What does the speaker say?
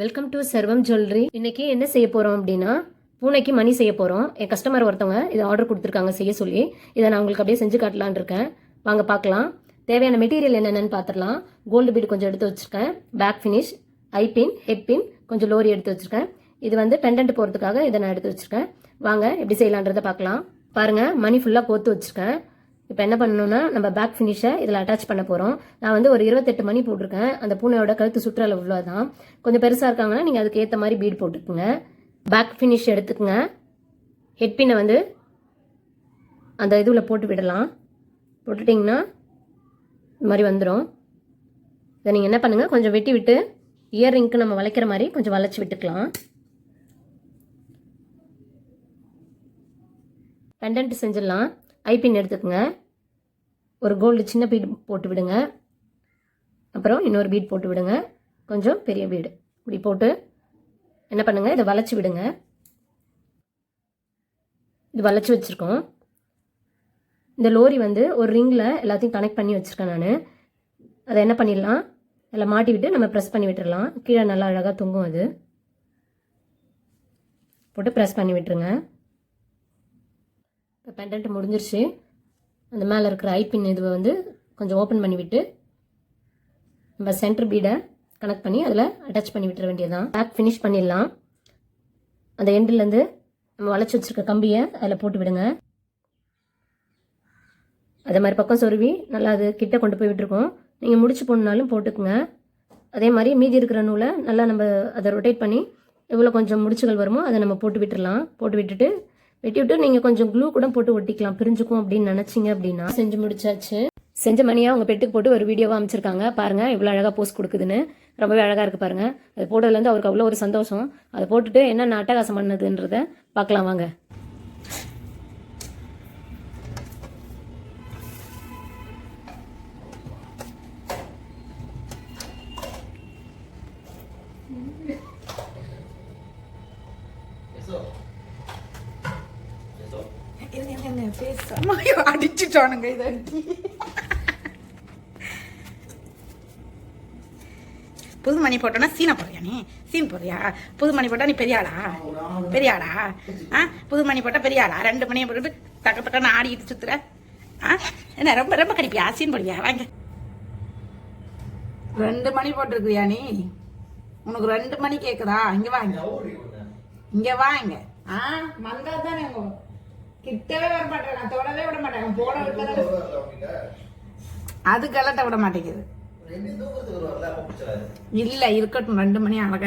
Welcome to சர்வம் jewellery. இன்னைக்கு என்ன செய்ய போறோம் அப்படின்னா பூனைக்கு மணி செய்ய போறோம். என் கஸ்டமர் ஒருத்தவங்க இதை ஆர்டர் கொடுத்துருக்காங்க செய்ய சொல்லி. இதை நான் உங்களுக்கு அப்படியே செஞ்சு காட்டலான் இருக்கேன். வாங்க பார்க்கலாம். தேவையான மெட்டீரியல் என்னென்னு பார்த்துடலாம். கோல்டு பீட் கொஞ்சம் எடுத்து வச்சிருக்கேன், பேக் ஃபினிஷ், ஐபின், ஹெட் பின், கொஞ்சம் லோரி எடுத்து வச்சிருக்கேன். இது வந்து பெண்டன்ட் போகிறதுக்காக இதை நான் எடுத்து வச்சிருக்கேன். வாங்க எப்படி செய்யலான்றதை பார்க்கலாம். பாருங்க, மணி ஃபுல்லாக கோத்து வச்சிருக்கேன். இப்போ என்ன பண்ணணும்னா நம்ம பேக் ஃபினிஷை இதில் அட்டாச் பண்ண போகிறோம். நான் வந்து ஒரு 28 மணி போட்டிருக்கேன். அந்த பூனையோட கழுத்து சுற்றளவு இவ்வளோ தான். கொஞ்சம் பெருசாக இருக்காங்கன்னா நீங்கள் அதுக்கு ஏற்ற மாதிரி பீட் போட்டுக்குங்க. பேக் ஃபினிஷ் எடுத்துக்கங்க. ஹெட் பின்னை வந்து அந்த இதுவில் போட்டு விடலாம். போட்டுட்டிங்கன்னா இந்த மாதிரி வந்துடும். இதை நீங்கள் என்ன பண்ணுங்கள், கொஞ்சம் வெட்டி விட்டு இயர்ரிங்க்கு நம்ம வளைக்கிற மாதிரி கொஞ்சம் வளைச்சி விட்டுக்கலாம். பெண்டன்ட் செஞ்சிடலாம். ஐபின் எடுத்துக்கோங்க. ஒரு கோல்டு சின்ன பீட் போட்டு விடுங்க. அப்புறம் இன்னொரு பீட் போட்டு விடுங்க, கொஞ்சம் பெரிய பீடு. இப்படி போட்டு என்ன பண்ணுங்கள், இதை வளைச்சி விடுங்க. இது வளைச்சி வச்சுருக்கோம். இந்த லோரி வந்து ஒரு ரிங்கில் எல்லாத்தையும் கனெக்ட் பண்ணி வச்சுருக்கேன் நான். அதை என்ன பண்ணிடலாம், அதில் மாட்டி விட்டு நம்ம ப்ரெஸ் பண்ணி விட்டுடலாம். கீழே நல்லா அழகாக தொங்கும். அது போட்டு ப்ரெஸ் பண்ணி விட்டுருங்க. இப்போ பெண்டன்ட் முடிஞ்சிருச்சு. அந்த மேலே இருக்கிற ஐபின் இதுவை வந்து கொஞ்சம் ஓப்பன் பண்ணி விட்டு நம்ம சென்டர் பீடை கனெக்ட் பண்ணி அதில் அட்டாச் பண்ணி விட்டுற வேண்டியதான். பேக் ஃபினிஷ் பண்ணிடலாம். அந்த எண்டுலேருந்து நம்ம வளைச்சி வச்சுருக்க கம்பியை அதில் போட்டு விடுங்க. அதே மாதிரி பக்கம் சொருவி நல்லா அது கிட்ட கொண்டு போய் விட்டுருக்கோம். நீங்கள் முடிச்சு போடணுனாலும் போட்டுக்குங்க. அதே மாதிரி மீதி இருக்கிற நூலை நல்லா நம்ம அதை ரொட்டேட் பண்ணி எவ்வளோ கொஞ்சம் முடிச்சுகள் வருமோ அதை நம்ம போட்டு விட்டுடலாம். போட்டு விட்டுட்டு வெட்டி விட்டு நீங்கள் கொஞ்சம் க்ளூ கூட போட்டு ஒட்டிக்கலாம், பிரிஞ்சுக்கும் அப்படின்னு நினச்சிங்க அப்படின்னா. செஞ்சு முடிச்சாச்சு. செஞ்ச மணியாக அவங்க பெட்டுக்கு போட்டு ஒரு வீடியோவாக அமைச்சிருக்காங்க. பாருங்கள் இவ்வளோ அழகாக போஸ்ட் கொடுக்குதுன்னு. ரொம்பவே அழகாக இருக்குது பாருங்கள். அது போட்டதுலேருந்து அவருக்கு அவ்வளோ ஒரு சந்தோஷம். அதை போட்டுட்டு என்னென்ன அட்டகாசம் பண்ணதுன்றதை பார்க்கலாம் வாங்க. அடிச்சுட்டானுங்க. இதை புது மணி போட்டோன்னா சீனா போறியா? நீ சீன் போறியா? புது மணி போட்டா நீ பெரியாளா? பெரியாளா? புது மணி போட்டா பெரியாளா? 2 மணியை போட்டு தக்க தக்கன்னு ஆடிட்டு சுத்துற. என்ன ரொம்ப ரொம்ப கடிப்பியா? சீன் போடுவியா? வாங்க. 2 மணி போட்டிருக்கியா நீ? உனக்கு 2 மணி கேக்குதா? இங்க வாங்க, இங்க வாங்க. வந்தா தானே கிட்டவே வர மாட்டேன். நான் தொடவே விட மாட்டேன். போட விட்டு அது கலட்ட விட மாட்டேங்குது. இல்ல இருக்கட்டும், 2 மணி அழகா.